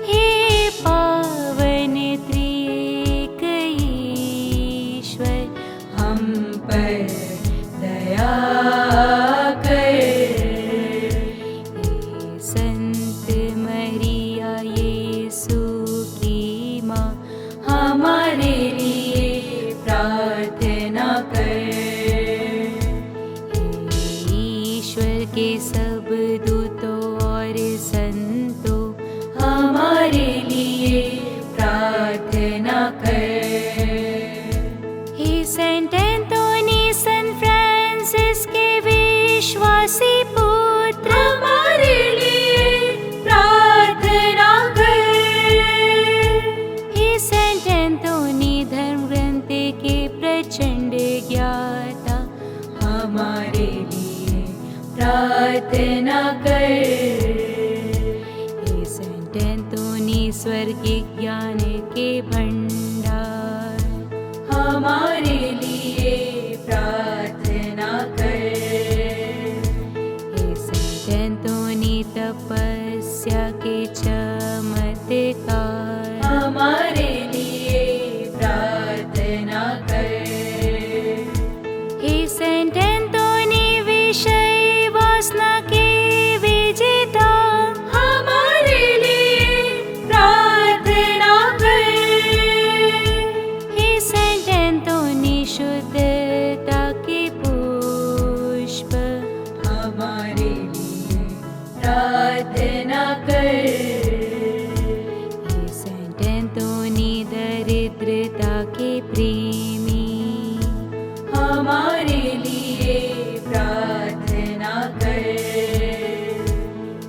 हे पावन त्रिएक ईश्वर, हम पर दया कर। हे संत मरिया यीशु की माँ, हमारे लिए प्रार्थना कर। हे ईश्वर के सब दूतों और संतों, हमारे लिए प्रार्थना कर। हे सेंट एंथोनी, सेंट फ्रांसिस के विश्वासी पुत्र, हमारे लिए प्रार्थना कर। हे सेंट एंथोनी, धर्म ग्रंथ के प्रचंड ज्ञाता, हमारे लिए प्रार्थना कर। हे सेंट एंथोनी, स्वर्गीय ज्ञान के भंडार, हमारे लिए प्रार्थना कर। हे सेंट एंथोनी, तपस्या के चमत्कार, हमारे लिए प्रार्थना कर। हे सेंट एंथोनी, विषय वासना के विजेता, हमारे लिए प्रार्थना कर। हे सेंट एंथोनी, शुद्धता के पुष्प, हमारे लिए प्रार्थना कर। हे सेंट एंथोनी, दरिद्रता के प्रेमी, हमारे लिए प्रार्थना कर।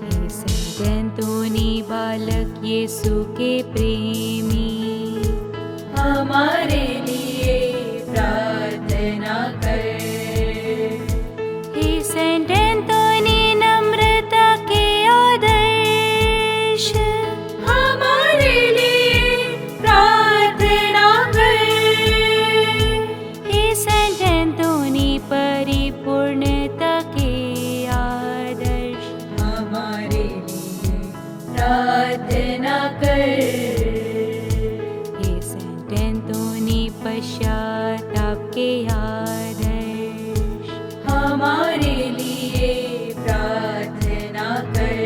हे सेंट एंथोनी, बालक यीशु के प्रेमी, हमारे लिए प्रार्थना कर। हे सेंट एंथोनी, नम्रता के आदर्श, हमारे लिए प्रार्थना कर। हे सेंट एंथोनी, परिपूर्णता के आदर्श, हमारे लिए प्रार्थना कर। हे सेंट एंथोनी, पश्चाताप के आदर्श, हमारे लिए प्रार्थना कर।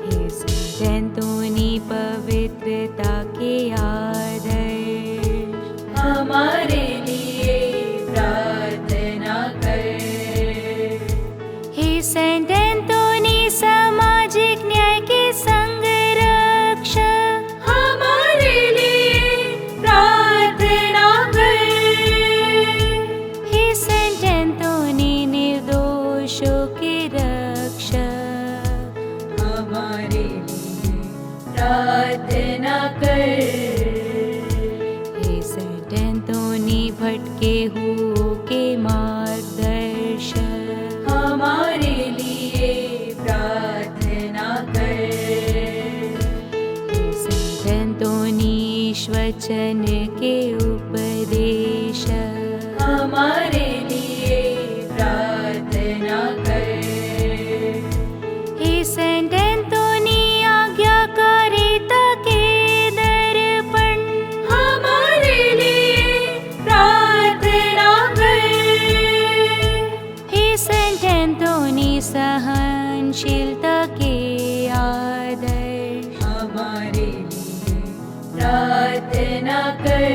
हे सेंट एंथोनी, पवित्रता के आदर्श, हमारे लिए प्रार्थना कर। हे सेंट एंथोनी, सामाजिक न्याय के संरक्षक, हमारे लिए प्रार्थना कर। हे सेंट एंथोनी, निर्दोषों के रक्षक, हमारे लिए प्रार्थना कर। हे सेंट एंथोनी, भटके हुओं के मार्गदर्शक, हमारे लिए प्रार्थना कर। हे सेंट एंथोनी, वचन के उपदेशक, हमारे लिए प्रार्थना कर। हे सेंट एंथोनी, आज्ञाकारिता के दर्पण, हमारे लिए प्रार्थना कर। हे सेंट एंथोनी, सहनशीलता के आदर्श, हमारे लिए प्रार्थना कर।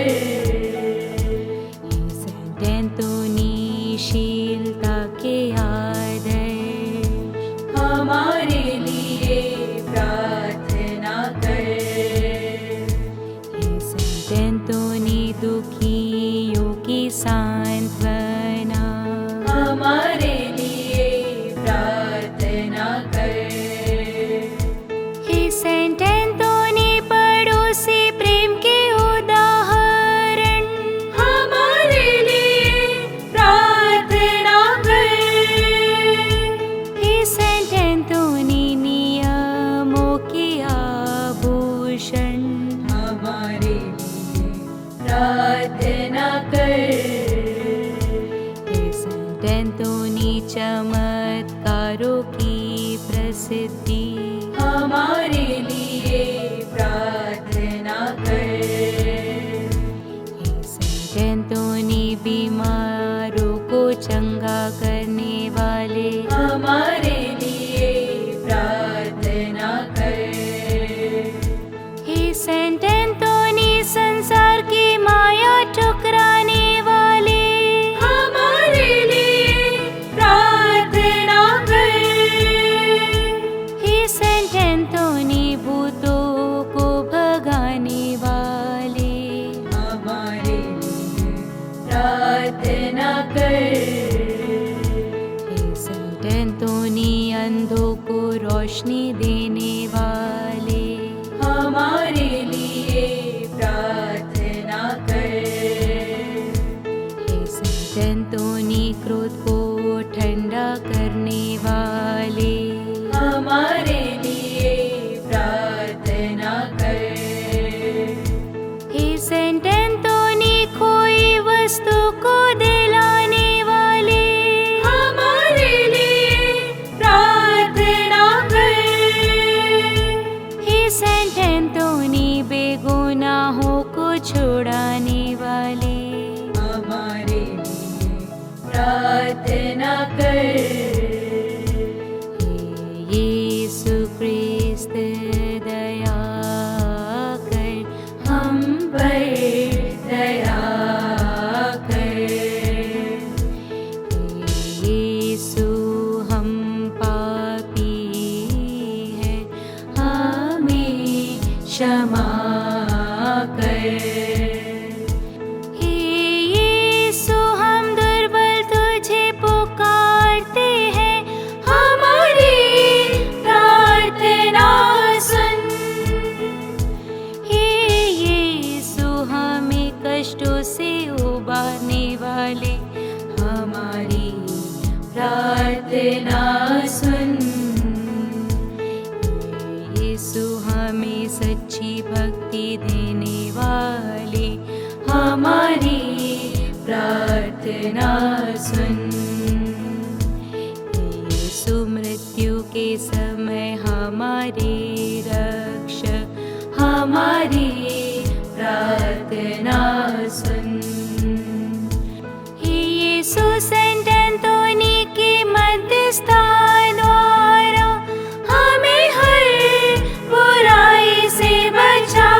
हे सेंट एंथोनी, शीलता के आदर्श, हमारे लिए हमारे लिए प्रार्थना कर। संत एंटोनी बीमारों को चंगा करने वाले, हमारे लिए प्रार्थना कर। हे सेंट एंटोनी संसार की माया ठुकराने वाले, हमारे लिए प्रार्थना कर। हे सेंट एंटोनी भूतों को भगाने वाले, हमारे लिए प्रार्थना कर। हे सेंट एंटोनी अंधों को रोशनी देने वाले, हमारे लिए प्रार्थना कर। हे सेंट एंटोनी क्रोध को ठंडा करने वाले, हमारे लिए प्रार्थना कर। हे सेंट एंटोनी खोई वस्तु को दिलाने वाले, हमारे लिए प्रार्थना कर। हे सेंट एंटोनी बेगुनाहों को छुड़ाने वाले, हमारे लिए प्रार्थना कर। हे यीशु क्रिस्त दया कर, हम पर दया कर। हे यीशु हम पापी हैं, हमें क्षमा कर। हे यीशु हम दुर्बल तुझे पुकारते हैं, हमारी प्रार्थना सुन। हे यीशु हमें कष्टों से उबारने वाले, हमारी प्रार्थना सुन। हे यीशु हमें सच्ची भक्ति देने वाले, हमारी प्रार्थना सुन। हे यीशु मृत्यु के समय हमारे रक्षक, हमारी प्रार्थना सुन। हे यीशु सेंट एंटोनी के मध्यस्थता द्वारा हमें हर बुराई से बचा।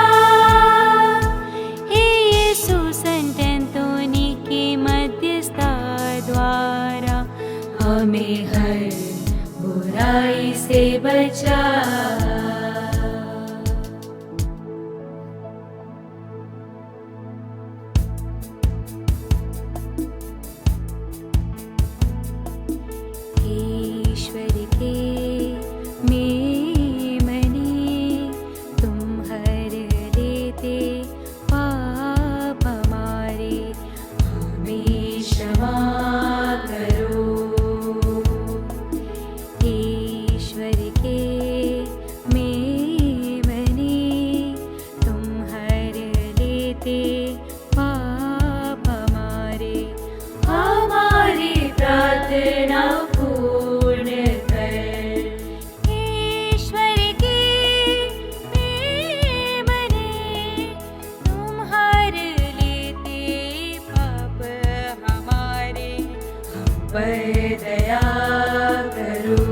हे यीशु सेंट एंटोनी के मध्यस्थता द्वारा हमें हर बुराई से बचा। ईश्वर के मेमने तुम हर लेते पाप हमारे, हमें क्षमा करो। ईश्वर के मेमने तुम हर लेते पाप हमारे, हमारी प्रार्थना पूर्ण कर। ईश्वर के मेमने तुम हर लेते पाप हमारे, हम पर दया करो,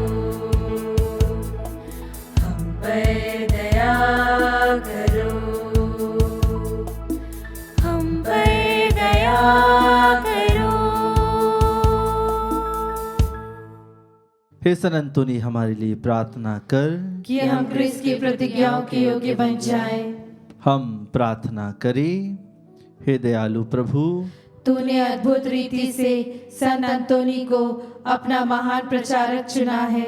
हम पर दया करो, हम पर दया करो। हे संत एंटोनी हमारे लिए प्रार्थना कर कि हम क्रिस्त की प्रतिज्ञाओं के योग्य बन जाएं। हम प्रार्थना करें। हे दयालु प्रभु, तूने अद्भुत रीति से संत अंतोनी को अपना महान प्रचारक चुना है।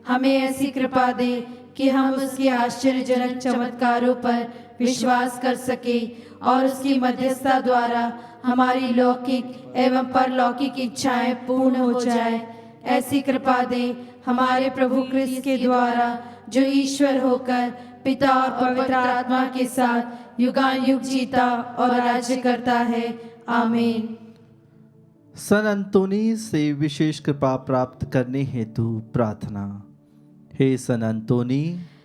हमें ऐसी कृपा दे कि हम उसके आश्चर्यजनक चमत्कारों पर विश्वास कर सके और उसकी मध्यस्थता द्वारा हमारी लौकिक एवं परलौकिक इच्छाएं पूर्ण हो जाए। ऐसी कृपा दे हमारे प्रभु क्रिस्त के द्वारा, जो ईश्वर होकर पिता और पवित्र आत्मा के साथ युगान युग जीता और राज्य करता है। आमीन। संत अंतोनी से विशेष कृपा प्राप्त करने हेतु प्रार्थना। हे सन अंतोनी,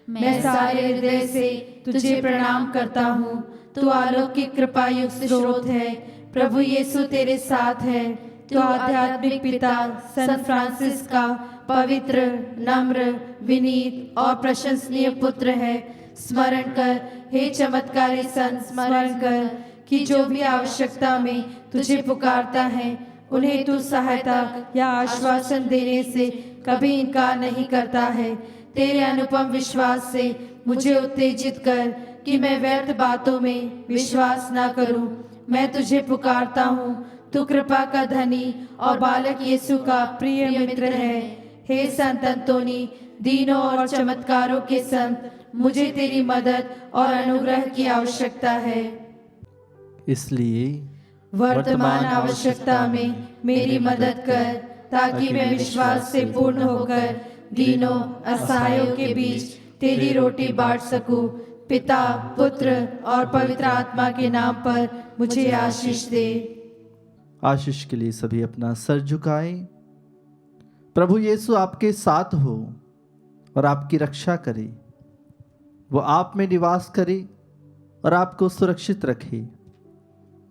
मैं सारे हृदय से तुझे प्रणाम करता हूँ। तू अलौकिक कृपा युक्त स्रोत है। प्रभु यीशु तेरे साथ है। तू आध्यात्मिक पिता सन फ्रांसिस का पवित्र, नम्र, विनीत और प्रशंसनीय पुत्र है। स्मरण कर हे चमत्कारी संत, स्मरण कर कि जो भी आवश्यकता में तुझे पुकारता है उन्हें तू सहायता या आश्वासन देने से कभी इनकार नहीं करता है। तेरे अनुपम विश्वास से मुझे उत्तेजित कर कि मैं व्यर्थ बातों में विश्वास ना करूं। मैं तुझे पुकारता हूँ। तू कृपा का धनी और बालक यीशु का प्रिय मित्र है। हे संत अंतोनी, दीनों और चमत्कारों के संत, मुझे तेरी मदद और अनुग्रह की आवश्यकता है। इसलिए वर्तमान आवश्यकता में मेरी मदद कर, ताकि मैं विश्वास से पूर्ण होकर दीनों असहायों के बीच तेरी रोटी बांट सकूं। पिता, पुत्र और पवित्र आत्मा के नाम पर मुझे आशीष दे। आशीष के लिए सभी अपना सर झुकाएं। प्रभु यीशु आपके साथ हो और आपकी रक्षा करे। वो आप में निवास करे और आपको सुरक्षित रखे।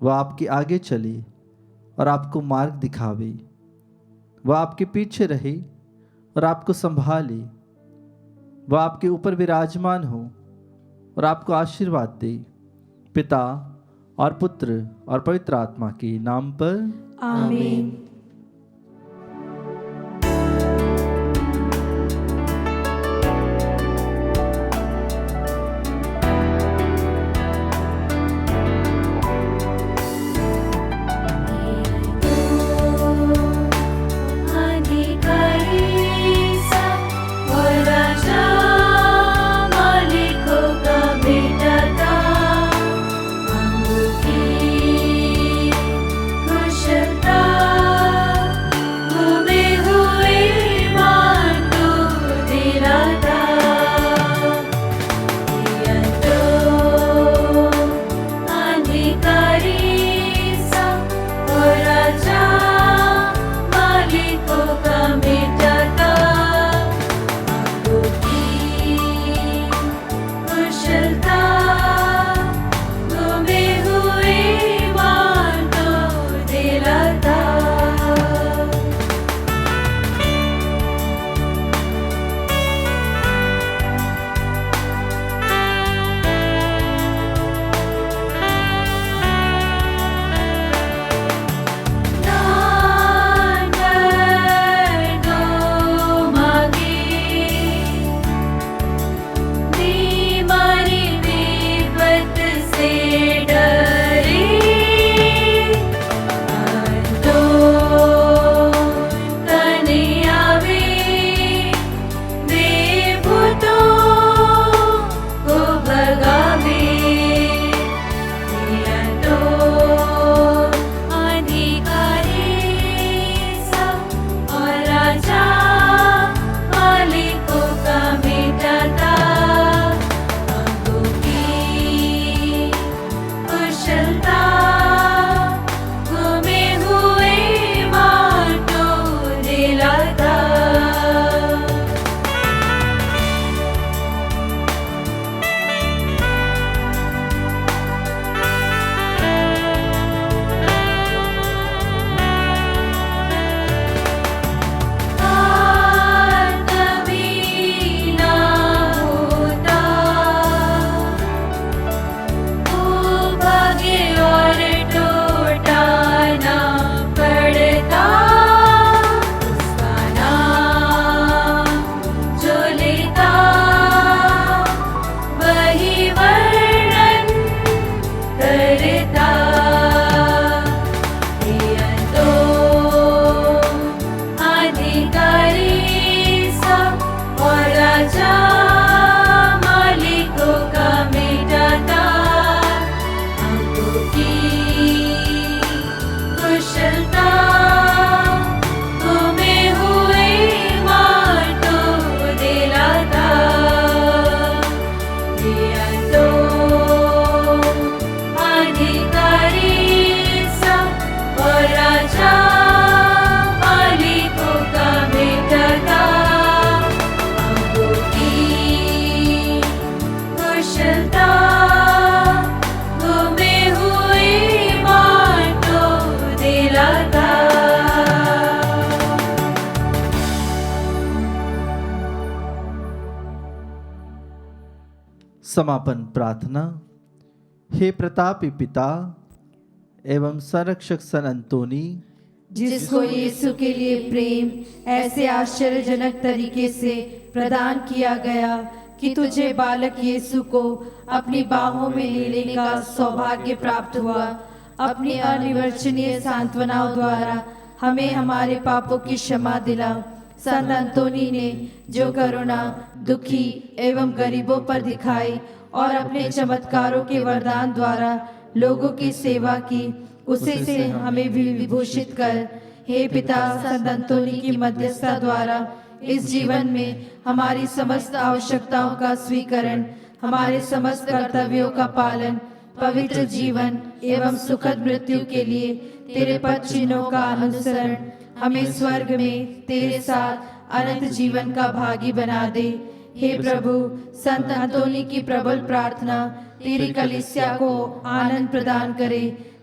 वह आपके आगे चले और आपको मार्ग दिखावे। वह आपके पीछे रहे और आपको संभाले। वह आपके ऊपर विराजमान हो और आपको आशीर्वाद दे। पिता और पुत्र और पवित्र आत्मा के नाम पर आमीन। कुशलता समापन प्रार्थना। हे प्रतापी पिता एवं संरक्षक सन अंतोनी, जिसको यीशु के लिए प्रेम ऐसे आश्चर्यजनक तरीके से प्रदान किया गया कि तुझे बालक यीशु को अपनी बाहों में लेने का सौभाग्य प्राप्त हुआ, अपनी अनिर्वचनीय सांत्वनाओं द्वारा हमें हमारे पापों की क्षमा दिला। संत अंतोनी ने जो करुणा दुखी एवं गरीबों पर दिखाई और अपने चमत्कारों के वरदान द्वारा लोगों की सेवा की, उसे से हमें भी विभूषित कर। हे पिता, संत अंतोनी की मध्यस्थता द्वारा इस जीवन में हमारी समस्त आवश्यकताओं का स्वीकरण, हमारे समस्त कर्तव्यों का पालन, पवित्र जीवन एवं सुखद मृत्यु के लिए तेरे पद चिन्हों का अनुसरण हमें स्वर्ग में तेरे साथ अनंत जीवन का भागी बना दे। हे प्रभु, संत अंतोनी की प्रबल प्रार्थना तेरी कलीसिया को आनंद प्रदान करे,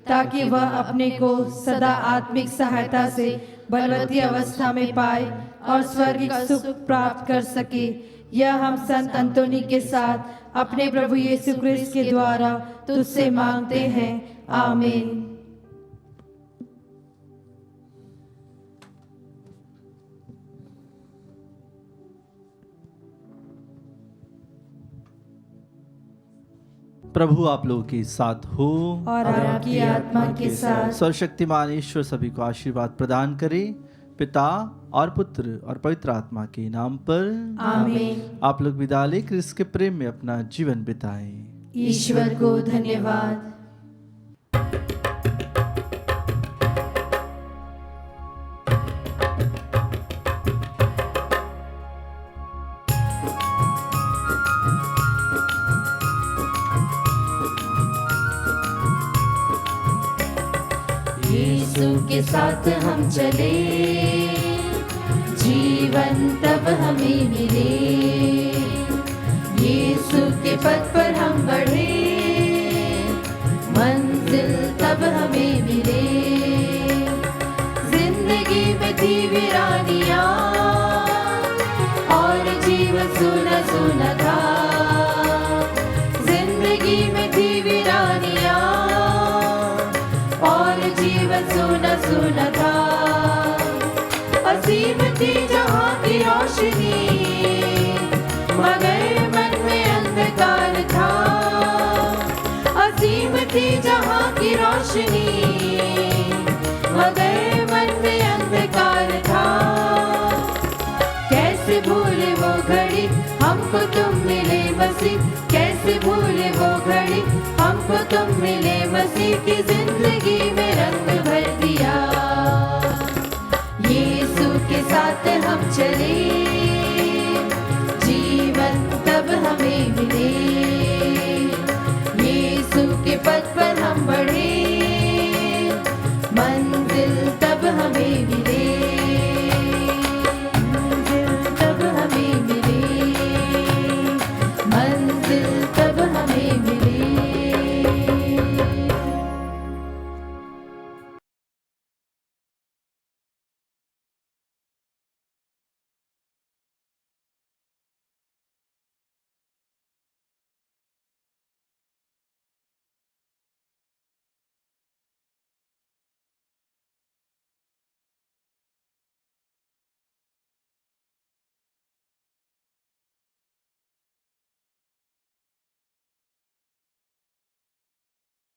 ताकि वह अपने को सदा आत्मिक सहायता से बलवती अवस्था में पाए और स्वर्गिक सुख प्राप्त कर सके। यह हम संत अंतोनी के साथ अपने प्रभु यीशु क्रिस्त के द्वारा तुझसे मांगते हैं। आमीन। प्रभु आप लोगों के साथ हो और आपकी आत्मा के साथ। सर्वशक्तिमान ईश्वर सभी को आशीर्वाद प्रदान करे, पिता और पुत्र और पवित्र आत्मा के नाम पर। आमीन। आप लोग विदा ले क्रिस्त के प्रेम में अपना जीवन बिताएं। ईश्वर को धन्यवाद। यीशु के साथ हम चले, जीवन तब हमें मिले। यीशु के पथ पर हम बढ़े, मंजिल तब हमें मिले। जिंदगी में थी वीरानियां और जीवन सुना सुना था। जिंदगी में थी वीरानियां और जीवन सुना सुना था। असीम थी जहाँ की रोशनी, मगर मन में अंधकार था। असीम थी जहाँ की रोशनी, मगर मन में अंधकार था। कैसे भूले वो घड़ी हमको तुम मिले मसीह, कैसे भूले वो घड़ी हमको तुम मिले मसीह की जिंदगी में रंग भर दिया। यीशु के साथ हम चले,